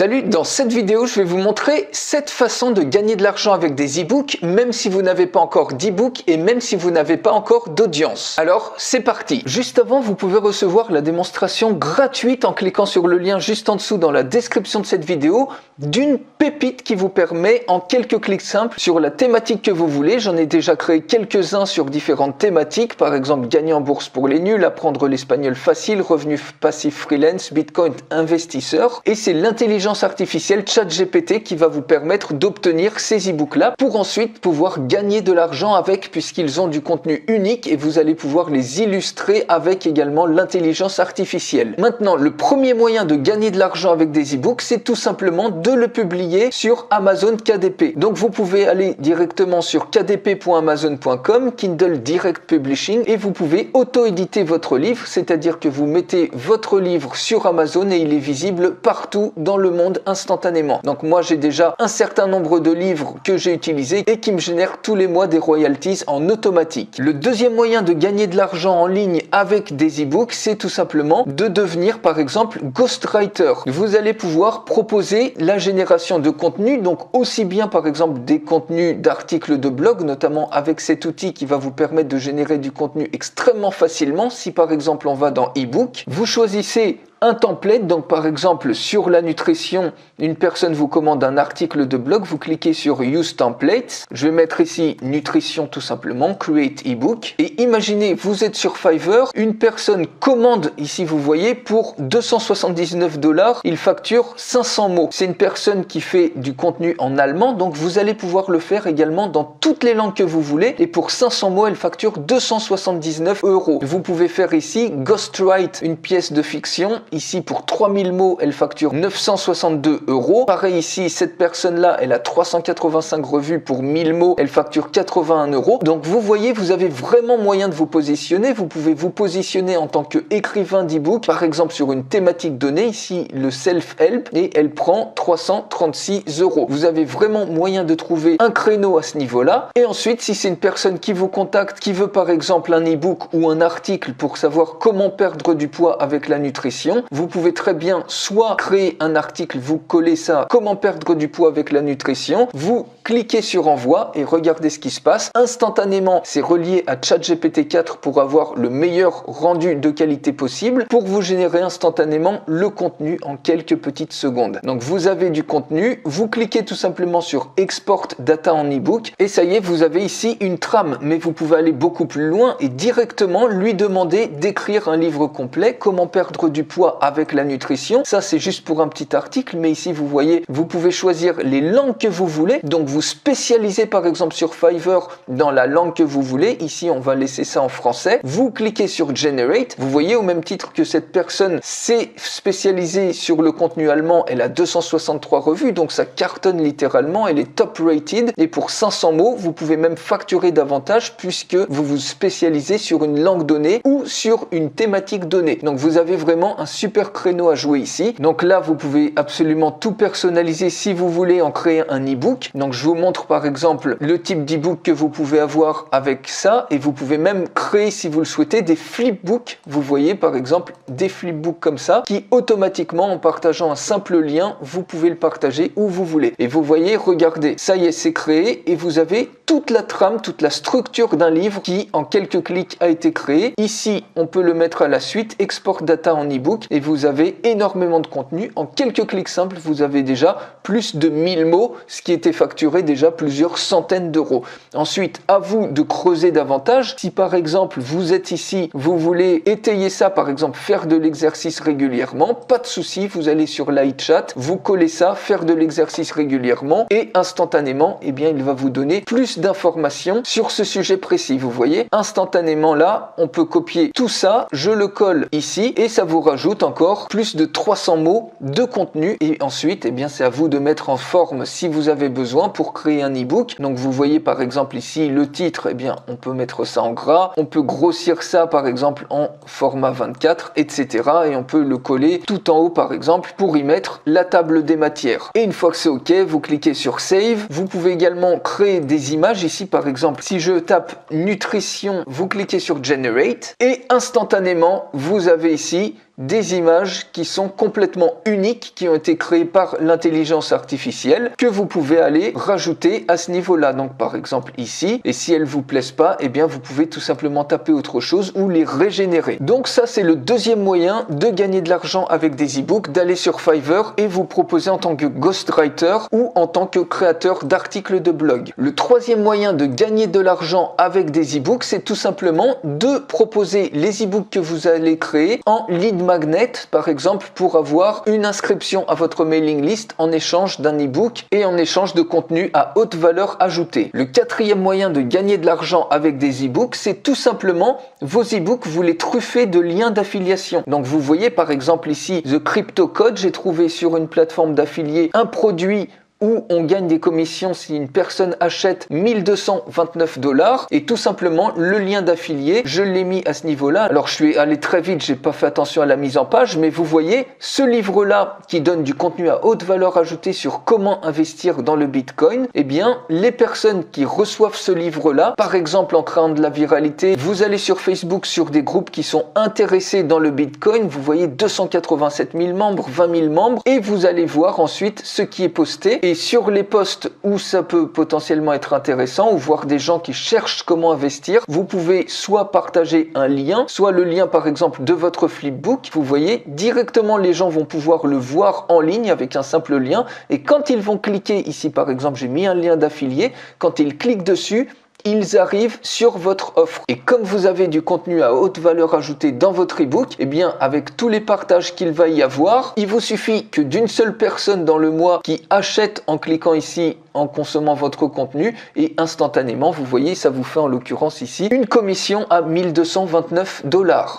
Salut, dans cette vidéo, je vais vous montrer 7 façons de gagner de l'argent avec des e-books, même si vous n'avez pas encore d'e-book et même si vous n'avez pas encore d'audience. Alors, c'est parti. Juste avant, vous pouvez recevoir la démonstration gratuite en cliquant sur le lien juste en dessous dans la description de cette vidéo d'une pépite qui vous permet en quelques clics simples sur la thématique que vous voulez. J'en ai déjà créé quelques-uns sur différentes thématiques, par exemple gagner en bourse pour les nuls, apprendre l'espagnol facile, revenus passifs freelance, Bitcoin investisseur. Et c'est l'intelligence artificielle ChatGPT qui va vous permettre d'obtenir ces e-books-là pour ensuite pouvoir gagner de l'argent avec, puisqu'ils ont du contenu unique et vous allez pouvoir les illustrer avec également l'intelligence artificielle. Maintenant, le premier moyen de gagner de l'argent avec des e-books, c'est tout simplement de le publier sur Amazon KDP. Donc vous pouvez aller directement sur kdp.amazon.com, Kindle Direct Publishing, et vous pouvez auto-éditer votre livre, c'est-à-dire que vous mettez votre livre sur Amazon et il est visible partout dans le monde instantanément. Donc moi j'ai déjà un certain nombre de livres que j'ai utilisés et qui me génèrent tous les mois des royalties en automatique. Le deuxième moyen de gagner de l'argent en ligne avec des e-books, c'est tout simplement de devenir par exemple ghostwriter. Vous allez pouvoir proposer la génération de contenu, donc aussi bien par exemple des contenus d'articles de blog, notamment avec cet outil qui va vous permettre de générer du contenu extrêmement facilement. Si par exemple on va dans e-book, vous choisissez un template, donc par exemple sur la nutrition, une personne vous commande un article de blog, vous cliquez sur Use Templates, je vais mettre ici nutrition tout simplement, Create ebook, et imaginez vous êtes sur Fiverr, une personne commande, ici vous voyez, pour 279 $, il facture 500 mots. C'est une personne qui fait du contenu en allemand, donc vous allez pouvoir le faire également dans toutes les langues que vous voulez, et pour 500 mots, elle facture 279 €. Vous pouvez faire ici Ghostwrite, une pièce de fiction. Ici, pour 3000 mots, elle facture 962 €. Pareil ici, cette personne-là, elle a 385 revues pour 1000 mots, elle facture 81 €. Donc vous voyez, vous avez vraiment moyen de vous positionner. Vous pouvez vous positionner en tant qu'écrivain d'e-book, par exemple sur une thématique donnée, ici le self-help, et elle prend 336 €. Vous avez vraiment moyen de trouver un créneau à ce niveau-là. Et ensuite, si c'est une personne qui vous contacte, qui veut par exemple un e-book ou un article pour savoir comment perdre du poids avec la nutrition, vous pouvez très bien soit créer un article, vous collez ça, comment perdre du poids avec la nutrition, vous cliquez sur envoi et regardez ce qui se passe. Instantanément, c'est relié à ChatGPT 4 pour avoir le meilleur rendu de qualité possible, pour vous générer instantanément le contenu en quelques petites secondes. Donc vous avez du contenu, vous cliquez tout simplement sur Export Data en e-book et ça y est, vous avez ici une trame, mais vous pouvez aller beaucoup plus loin et directement lui demander d'écrire un livre complet, comment perdre du poids avec la nutrition. Ça c'est juste pour un petit article, mais ici vous voyez, vous pouvez choisir les langues que vous voulez, donc vous spécialisez par exemple sur Fiverr dans la langue que vous voulez. Ici on va laisser ça en français, vous cliquez sur Generate, vous voyez au même titre que cette personne s'est spécialisée sur le contenu allemand, elle a 263 revues, donc ça cartonne littéralement, elle est top rated, et pour 500 mots vous pouvez même facturer davantage puisque vous vous spécialisez sur une langue donnée ou sur une thématique donnée. Donc vous avez vraiment un super créneau à jouer ici. Donc là vous pouvez absolument tout personnaliser si vous voulez en créer un e-book. Donc je vous montre par exemple le type d'e-book que vous pouvez avoir avec ça, et vous pouvez même créer, si vous le souhaitez, des flipbooks. Vous voyez par exemple des flipbooks comme ça qui automatiquement, en partageant un simple lien, vous pouvez le partager où vous voulez. Et vous voyez, regardez, ça y est, c'est créé et vous avez toute la trame, toute la structure d'un livre qui en quelques clics a été créé. Ici on peut le mettre à la suite, Export Data en e-book, et vous avez énormément de contenu. En quelques clics simples, vous avez déjà plus de 1000 mots, ce qui était facturé déjà plusieurs centaines d'euros. Ensuite, à vous de creuser davantage. Si par exemple vous êtes ici, vous voulez étayer ça, par exemple faire de l'exercice régulièrement, pas de souci, vous allez sur l'iChat, vous collez ça, faire de l'exercice régulièrement, et instantanément, eh bien, il va vous donner plus d'informations sur ce sujet précis. Vous voyez, instantanément là, on peut copier tout ça, je le colle ici, et ça vous rajoute encore plus de 300 mots de contenu. Et ensuite, eh bien, c'est à vous de mettre en forme si vous avez besoin pour créer un e-book. Donc vous voyez par exemple ici le titre, eh bien, on peut mettre ça en gras, on peut grossir ça par exemple en format 24, etc. Et on peut le coller tout en haut par exemple pour y mettre la table des matières. Et une fois que c'est ok, vous cliquez sur Save. Vous pouvez également créer des images. Ici par exemple, si je tape nutrition, vous cliquez sur Generate et instantanément, vous avez ici des images qui sont complètement uniques, qui ont été créées par l'intelligence artificielle, que vous pouvez aller rajouter à ce niveau-là. Donc par exemple ici, et si elles vous plaisent pas, eh bien vous pouvez tout simplement taper autre chose ou les régénérer. Donc ça c'est le deuxième moyen de gagner de l'argent avec des e-books, d'aller sur Fiverr et vous proposer en tant que ghostwriter ou en tant que créateur d'articles de blog. Le troisième moyen de gagner de l'argent avec des e-books, c'est tout simplement de proposer les e-books que vous allez créer en lead magnet, par exemple, pour avoir une inscription à votre mailing list en échange d'un e-book et en échange de contenu à haute valeur ajoutée. Le quatrième moyen de gagner de l'argent avec des e-books, c'est tout simplement vos e-books, vous les truffez de liens d'affiliation. Donc vous voyez par exemple ici The Crypto Code, j'ai trouvé sur une plateforme d'affiliés un produit où on gagne des commissions si une personne achète 1229 $ et tout simplement le lien d'affilié, je l'ai mis à ce niveau-là. Alors je suis allé très vite, j'ai pas fait attention à la mise en page, mais vous voyez ce livre-là qui donne du contenu à haute valeur ajoutée sur comment investir dans le Bitcoin. Eh bien, les personnes qui reçoivent ce livre-là, par exemple en créant de la viralité, vous allez sur Facebook sur des groupes qui sont intéressés dans le Bitcoin, vous voyez 287 000 membres, 20 000 membres, et vous allez voir ensuite ce qui est posté. Et sur les posts où ça peut potentiellement être intéressant ou voir des gens qui cherchent comment investir, vous pouvez soit partager un lien, soit le lien par exemple de votre flipbook. Vous voyez, directement les gens vont pouvoir le voir en ligne avec un simple lien et quand ils vont cliquer ici par exemple, j'ai mis un lien d'affilié, quand ils cliquent dessus, ils arrivent sur votre offre. Et comme vous avez du contenu à haute valeur ajoutée dans votre e-book, eh bien avec tous les partages qu'il va y avoir, il vous suffit que d'une seule personne dans le mois qui achète en cliquant ici, en consommant votre contenu, et instantanément, vous voyez, ça vous fait en l'occurrence ici une commission à 1229 $.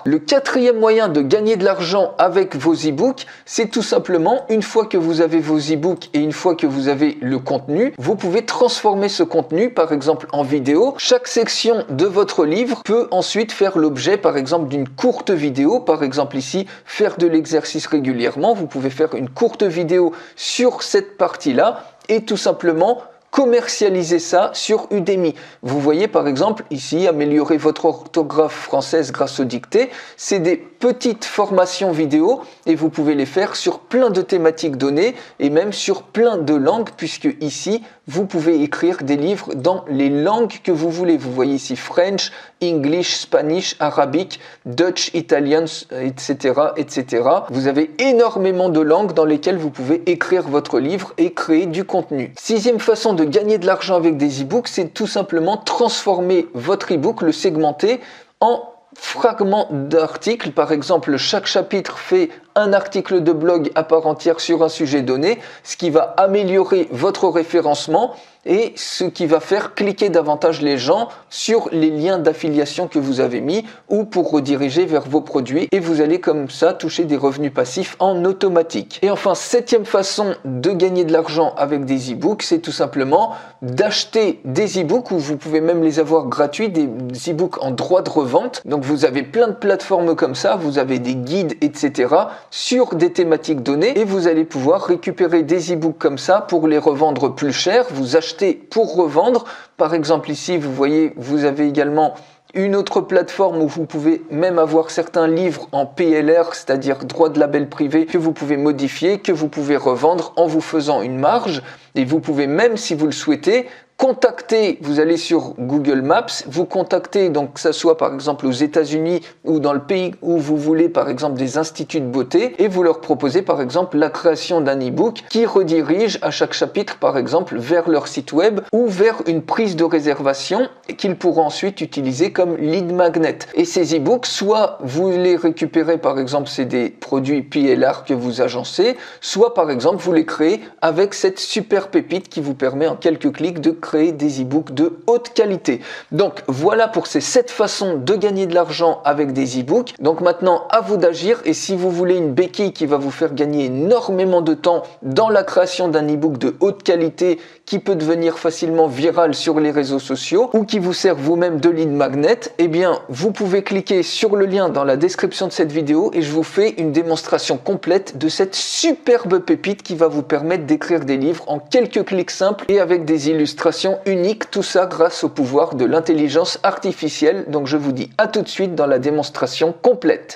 Le quatrième moyen de gagner de l'argent avec vos e-books, c'est tout simplement, une fois que vous avez vos e-books et une fois que vous avez le contenu, vous pouvez transformer ce contenu, par exemple en vidéo. Chaque section de votre livre peut ensuite faire l'objet par exemple d'une courte vidéo, par exemple ici faire de l'exercice régulièrement, vous pouvez faire une courte vidéo sur cette partie-là et tout simplement commercialiser ça sur Udemy. Vous voyez par exemple ici améliorer votre orthographe française grâce aux dictées, c'est des petites formations vidéo et vous pouvez les faire sur plein de thématiques données et même sur plein de langues puisque ici vous pouvez écrire des livres dans les langues que vous voulez. Vous voyez ici French, English, Spanish, Arabic, Dutch, Italian, etc., etc. Vous avez énormément de langues dans lesquelles vous pouvez écrire votre livre et créer du contenu. Sixième façon de gagner de l'argent avec des e-books, c'est tout simplement transformer votre e-book, le segmenter en fragments d'articles. Par exemple, chaque chapitre fait un article de blog à part entière sur un sujet donné, ce qui va améliorer votre référencement et ce qui va faire cliquer davantage les gens sur les liens d'affiliation que vous avez mis ou pour rediriger vers vos produits et vous allez comme ça toucher des revenus passifs en automatique. Et enfin, septième façon de gagner de l'argent avec des e-books, c'est tout simplement d'acheter des e-books ou vous pouvez même les avoir gratuits, des e-books en droit de revente. Donc vous avez plein de plateformes comme ça, vous avez des guides, etc. sur des thématiques données et vous allez pouvoir récupérer des e-books comme ça pour les revendre plus cher. Vous achetez pour revendre. Par exemple ici, vous voyez, vous avez également une autre plateforme où vous pouvez même avoir certains livres en PLR, c'est-à-dire droit de label privé, que vous pouvez modifier, que vous pouvez revendre en vous faisant une marge. Et vous pouvez même, si vous le souhaitez, contacter, vous allez sur Google Maps, vous contactez, donc que ça soit par exemple aux États-Unis ou dans le pays où vous voulez, par exemple des instituts de beauté, et vous leur proposez par exemple la création d'un e-book qui redirige à chaque chapitre par exemple vers leur site web ou vers une prise de réservation et qu'ils pourront ensuite utiliser comme lead magnet. Et ces e-books, soit vous les récupérez par exemple, c'est des produits PLR que vous agencez, soit par exemple vous les créez avec cette super pépite qui vous permet en quelques clics de créer des e-books de haute qualité. Donc voilà pour ces 7 façons de gagner de l'argent avec des e-books. Donc maintenant à vous d'agir et si vous voulez une béquille qui va vous faire gagner énormément de temps dans la création d'un e-book de haute qualité qui peut devenir facilement viral sur les réseaux sociaux ou qui vous sert vous-même de lead magnet, eh bien vous pouvez cliquer sur le lien dans la description de cette vidéo et je vous fais une démonstration complète de cette superbe pépite qui va vous permettre d'écrire des livres en quelques clics simples et avec des illustrations uniques, tout ça grâce au pouvoir de l'intelligence artificielle. Donc je vous dis à tout de suite dans la démonstration complète.